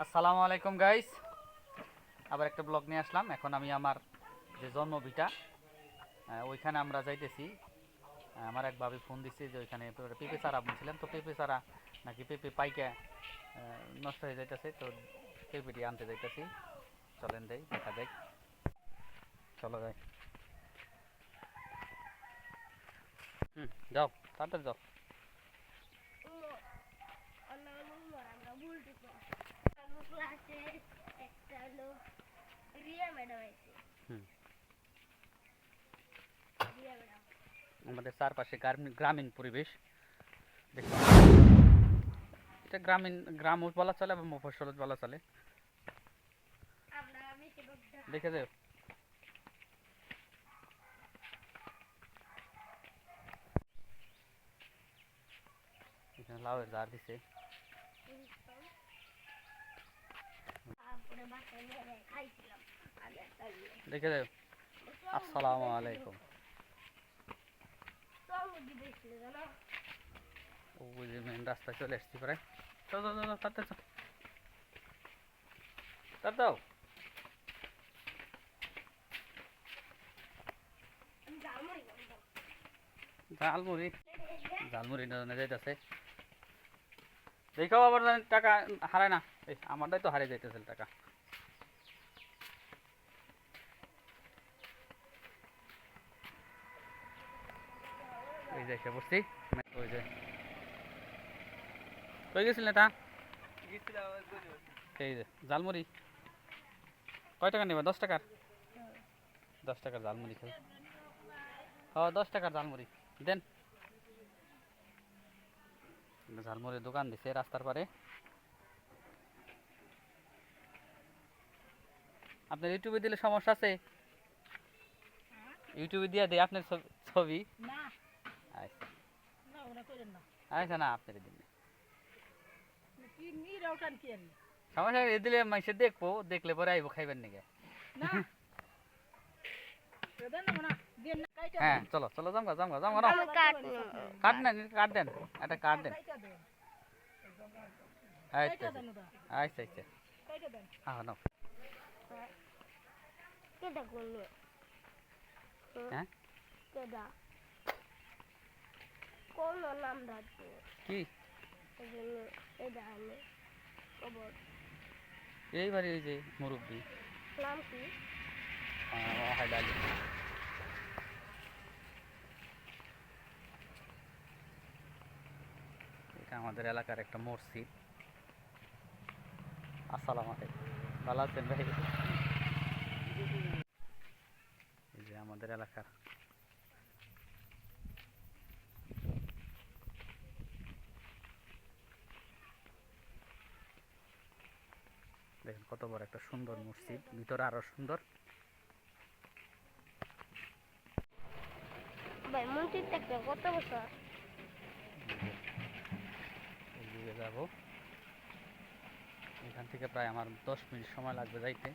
আসসালামু আলাইকুম গাইস, আবার একটা ব্লগ নিয়ে আসলাম। এখন আমি আমার যে জন্মভিটা ওইখানে আমরা যাইতেছি। আমার এক ভাবি ফোন দিচ্ছে যে ওইখানে পেঁপে চারা বুনছিলাম, তো পেঁপে চারা নাকি পেঁপে পাইকা নষ্ট হয়ে যাইতেছে, তো পেঁপেটি আনতে যাইতেছি। চলেন দেই, দেখা যাক। চলো যাই। যাও, তাড়াতাড়ি যাও। হুম, আমাদের চারপাশে গ্রামীণ পরিবেশ দেখলাম। এটা গ্রাম বলা চলে বা মফস্বল বলা চলে, দেখে যাও। এখানে লাউয়ের ঝাড় দিছে, দেখে যাও। আসসালামু আলাইকুম। ওই যে মেন রাস্তায় চলে আসছি প্রায়। চল চল চল, তাড়াতাড়ি চল, তাড়াতাড়ি দাও। ঝালমুড়ি, ঝালমুড়ি না যাইতেছে। দেখাও আবার যেন টাকা হারায় না। এই আমারটাই তো হারিয়ে যাইতেছে টাকা। এই যে এসে বসছি। ওই যে কই গেছিল না তা? এই যে ঝালমুড়ি কয় টাকা নেবা? 10 টাকার? 10 টাকার ঝালমুড়ি খাই। ও 10 টাকার ঝালমুড়ি দেন। ঝালমুড়ির দোকান দিছে রাস্তার পারে। আপনার ইউটিউবে দিলে সমস্যা আছে? ইউটিউবে দিয়ে দেয় আপনার ছবি? আচ্ছা আচ্ছা, না আপনার দিন সমস্যা নেই, দিলে মাইসে দেখবো, দেখলে পরে আইবো খাইবেন নাকি। হ্যাঁ চলো চলো, জামগা জামগা জামগা না। কাট নেন, কাট দেন, একটা কাট দেন। আচ্ছা আচ্ছা আচ্ছা, হ্যাঁ নাও। হ্যাঁ কি এইবারে ওই যে মুরব্বী হায়দালি। এটা আমাদের এলাকার একটা মসজিদ। আসসালামু আলাইকুম, ভালো আছেন ভাই? এই যে আমাদের এলাকার দেখেন কত বড় একটা সুন্দর মসজিদ, ভিতরে আরো সুন্দর। কত বছর ওইদিকে যাবো, এখান থেকে প্রায় আমার 10 মিনিট সময় লাগবে যাইতে।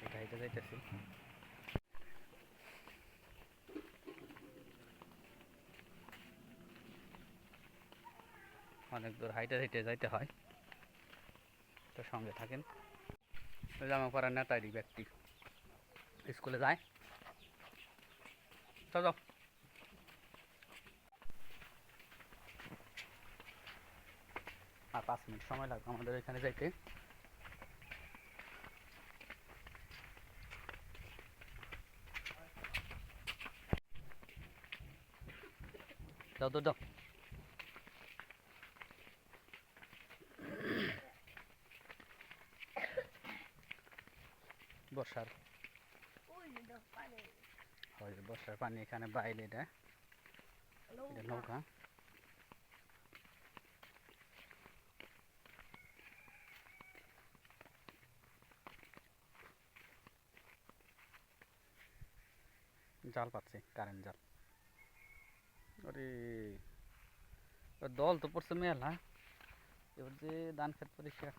এটা হেঁটে যাইতেছি। অনেক দূর হাইটে হেঁটে যাইতে হয়, তো সঙ্গে থাকেন। ওই যে আমার পাড়ার নেতারি ব্যক্তি স্কুলে যায়। চলো আর 5 মিনিট সময় লাগবে আমাদের এখানে যাইতে। যাও তো যাও। বর্ষার হয়, বর্ষার পানি এখানে বাইলে, এটা এটা নৌকা। জাল পাচ্ছে, কারেন্ট জাল। ওরে দল তো পড়ছে মেলা। এবার যে ধান ক্ষেত পরিষ্কার।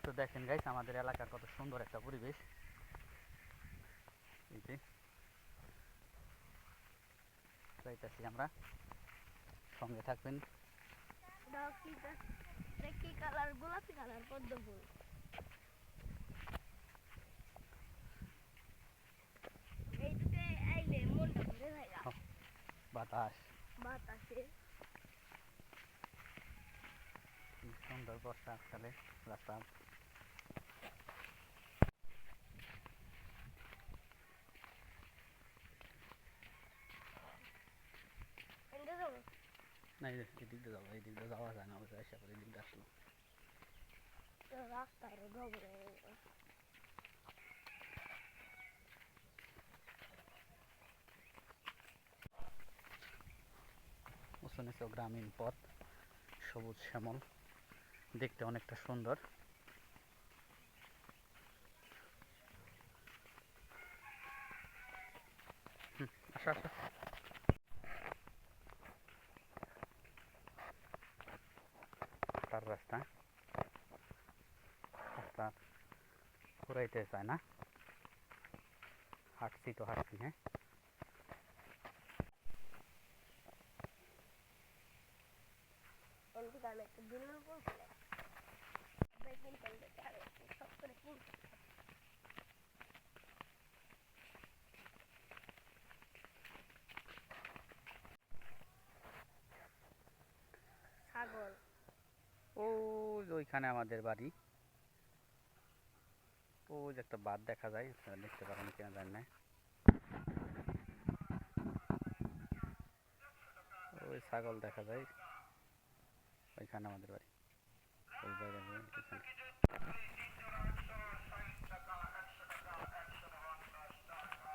তো দেখেন গাইস, আমাদের এলাকার কত সুন্দর একটা পরিবেশ। এই যে যাইতেছি আমরা, সঙ্গে থাকবেন। কি কালার গোলাপ গোলাপি কালার পদ্ম ফুল। এইদিকে আইলে মনটা ভরে যায় গা। বাতাস বাতাসে কি সুন্দর বর্ষাকালে রাস্তা। এন্ডে যাবো। না এই দিক দিয়ে যাবো, এই দিক দিয়ে যাওয়া যায় না, ওই আশা করে এই দিক দিয়ে আসলো। তো রাস্তায় ঢোকে উঁচু নিচু গ্রামীণ পথ, সবুজ শ্যামল, দেখতে অনেকটা সুন্দর। আসো আসো। হাঁটার রাস্তা, রাস্তা ঘুরাইতে চায় না, হাঁটছি তো হাঁটছি। হ্যাঁ এন্ডে গানে একটা দিনের পড়ছিল। বেকিন করলে তারে সব করে কিন। ছাগল ওই যে ওইখানে আমাদের বাড়ি। ওই যে একটা বাঁধ দেখা যায়, আপনারা দেখতে পারেন কিনা জানি না। ওই ছাগল দেখা যায়, ওইখানে আমাদের বাড়ি। ওই বাইরে ওইখানে।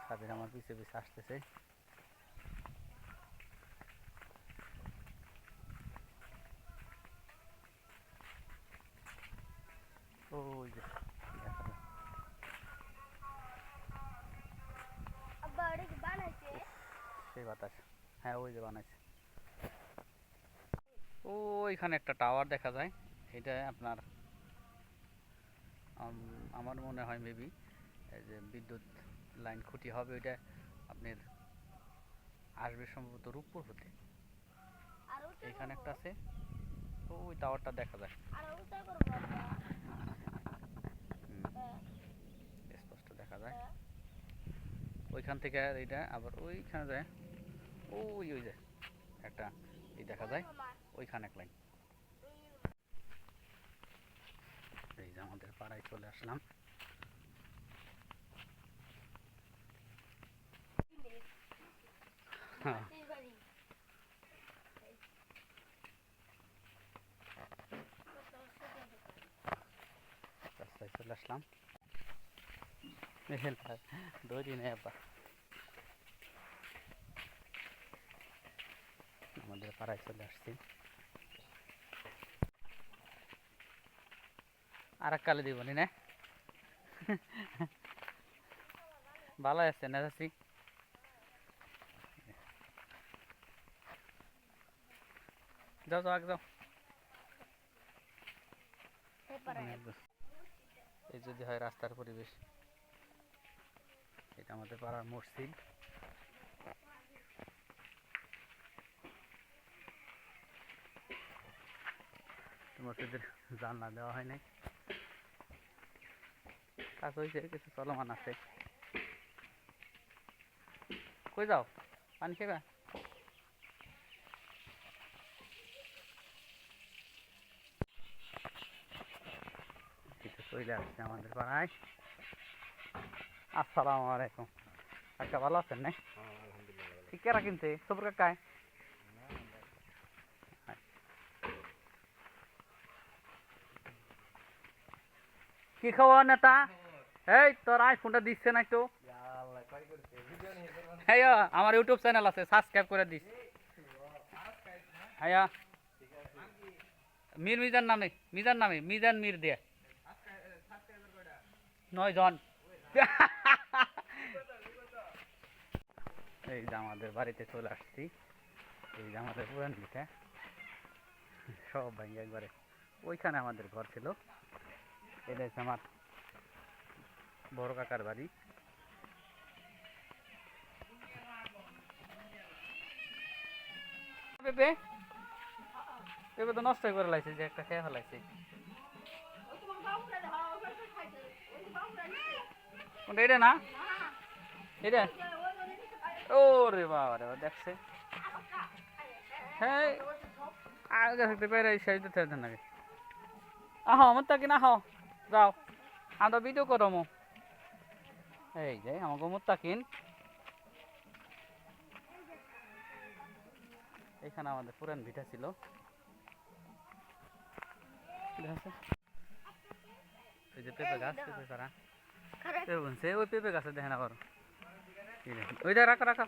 সাবির আমার পিছে পিছে আসতেছে। ওই যে দেখা যায়। আব্বা ওটা কি বানাইছে? সেই বাতাস। হ্যাঁ ওই যে বানাইছে। ওইখানে একটা টাওয়ার দেখা যায়, এটা আপনার আমার মনে হয় মেবি এই যে বিদ্যুৎ লাইন খুঁটি হবে, ওইটা আপনার আসবে সম্ভবত রূপপুর হতে। আর ওটা এখানে একটা আছে, ওই টাওয়ারটা দেখা যায়। আর ওটা করব আব্বা। হ্যাঁ স্পষ্ট দেখা যায়। হ্যাঁ ওইখান থেকে এইটা আবার ওইখানে যায়। ওই ওই যে একটা এই দেখা যায়, ওইখানে এক লাইন। এই যে আমাদের পাড়ায় চলে আসলাম। হ্যাঁ এই বাড়ি রাস্তায় চলে আসলাম। দৌড়ি নেই আব্বা, আমাদের পাড়ায় চলে আসছি। আর এক কালে দিবনি না? ভালো আছে না চাচি? যাও যাও আগে যাও। এই যদি হয় রাস্তার পরিবেশ। এটা আমাদের পাড়ার মসজিদ। মসজিদের জানলা দেওয়া হয় নাই, কাজ হয়েছে, কিছু চলমান আছে। কই যাও? পানি খেবা? চলে আসছে আমাদের পাড়ায়। আসসালামু আলাইকুম। কাকা ভালো আছেন না? ঠিক কেরা কিনছে সবুর কাকায়? কি খবর নেতা? এই তোর আইফোনটা দিচ্ছে না একটু? হ্যাঁ আমার ইউটিউব চ্যানেল আছে, সাবস্ক্রাইব করে দিস। হ্যাঁ মির মিজান নামে, মিজান নামে, মিজান মির দিয়ে 9 জন। এই যে আমাদের বাড়িতে চলে আসছি। এই যে আমাদের পুরান ভিটা, সব ভাঙে একবারে। ওইখানে আমাদের ঘর ছিল। এটা হচ্ছে আমার বড় কাকার বাড়ি। পেঁপে পেঁপে তো নষ্ট করে লাইছে, যে একটা খেয়ে ফেলাইছে। কোনটা এটা না এটা ও রে বাবা রে দেখছে হ্যাঁ আগে থাকতে পারে সেই তো থাকতে নাকি আহ আমার তাকে না হও যাও আমরা ভিডিও করমো এই যে আমাকে মুত্তাকিন এখানে আমাদের পুরান ভিটা ছিল এই যে পেঁপে গাছ পেঁপে চারা ওই পেঁপে গাছে দেখেন আবার ওই দেখ রাখো রাখো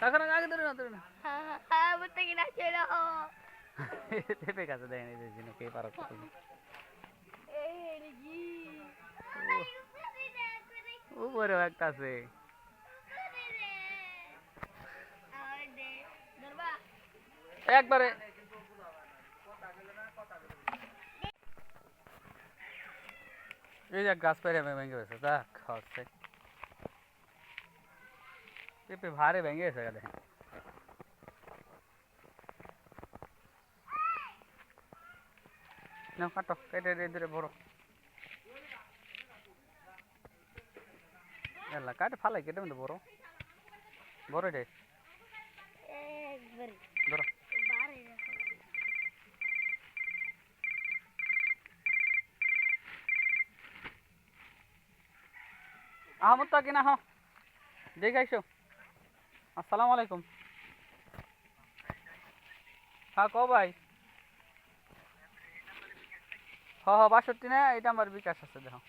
রাখো রাখো আগে ধরে না ধরে না পেঁপে গাছে দেখেন এই যে কে পারো উপরেও একটা আছে একবারে এই যে গাছ পেরে ভেঙে গেছে দেখ হচ্ছে পেঁপে ভারে ভেঙে গেছে দেখেন না কাটো কেটে ধরে বড় এলা কাটে ফালাই কেটে মধ্যে বড় বড় রে ধরো আহমদ তাকি না হ দেখে আইসো আসসালামু আলাইকুম হ্যাঁ ক ভাই হ 62 না এটা আমার বিকাশ আছে দেখো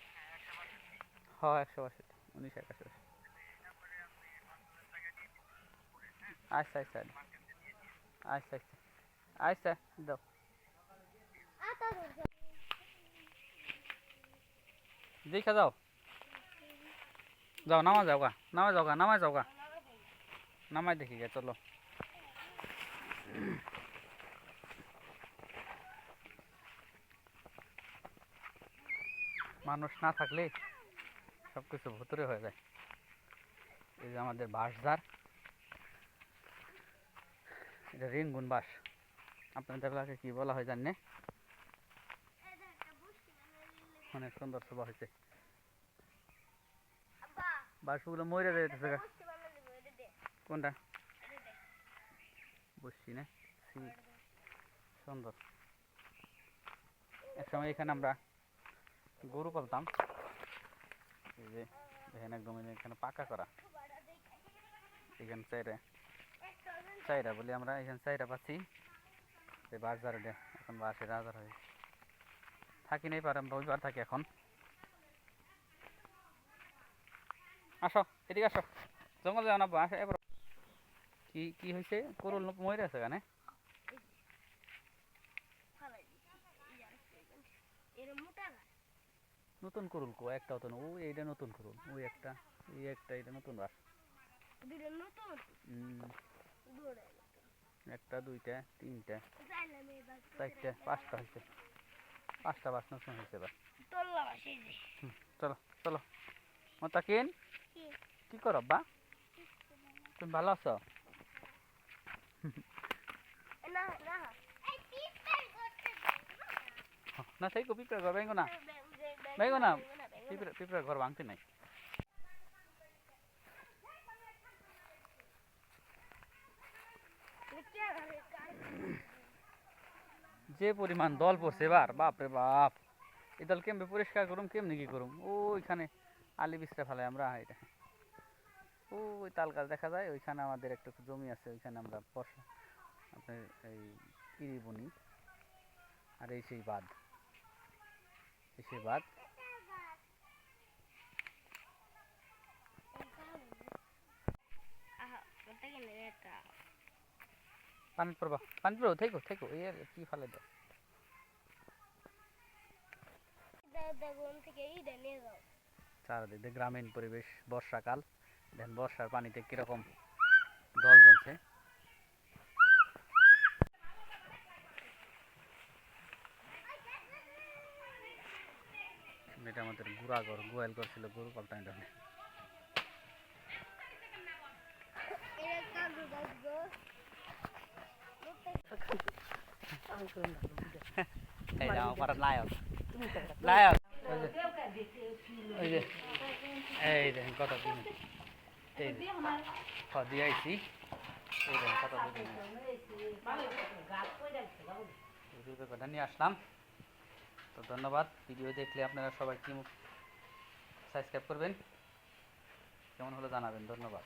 হ 162 1981 আচ্ছা আচ্ছা আচ্ছা আচ্ছা আচ্ছা দাও দেখা যাও যাও নামা যাও গা নামাই দেখি গে চলো মানুষ না থাকলে সব কিছু ভুতুরে হয়ে যায় এই যে আমাদের বাঁশঝাড় এটা রেঙ্গুন বাঁশ আপনাদের এলাকায় কি বলা হয় জানেন অনেক সুন্দর শোভা হয়েছে বাঁশগুলো মরে যাইতেছে কোনটা বুঝছি না সুন্দর একসময় এখানে আমরা গরু পালতাম এই যে দেখেন একদম এখানে পাকা করা এখানে চাইরা বলি আমরা এখানে চাইরা পাচ্ছি এই বাজার এখন বাসের হাজার হয় থাকি নেই পারে আমরা ওইবার থাকি এখন আসো এদিকে আসো জঙ্গল যাও না আসো এবার কি হয়েছে করুল মরে আছে কেন নতুন করুল কো একটাও তো ওই এইটা নতুন করুল ওই একটা এই একটা এটা নতুন বাস একটা দুইটা তিনটা চারটা পাঁচটা হয়েছে পাঁচটা বাস নতুন হয়েছে এবার চলো চলো মোতাকিন কি করো বা তুমি ভালো আছো না সেই কো পিঁপড়ার ঘর ভেঙো না পিঁপড়ার ঘর ভাঙতে নাই যে পরিমাণ দল পড়ছে এবার বাপরে বাপ এই দল কেমনে পরিষ্কার করুম কেমনি কি করুম ওইখানে আলি বিছরা ফেলাই আমরা এটা ওই তাল গাছ দেখা যায় ওইখানে আমাদের একটা জমি আছে ওইখানে আমরা বসা আপনার এই ইরি বুনি আর এই সেই বাঁধ পানি পড়বা থেকো এই কি ফেলে দাও চারদিকে গ্রামীণ পরিবেশ বর্ষাকাল দেখেন বর্ষার পানিতে কিরকম জল জমছে এটা আমাদের গোয়াল ঘর ছিল গরু পাল্টানি ধরনের এই যে আমার নায়ক এই দেখেন কত দিন এই দিয়ে আইছি এই দেখেন কত দিন কটা নিয়ে আসলাম। তো ধন্যবাদ। ভিডিও দেখলে আপনারা সবাই কি সাবস্ক্রাইব করবেন, কেমন হলো জানাবেন। ধন্যবাদ।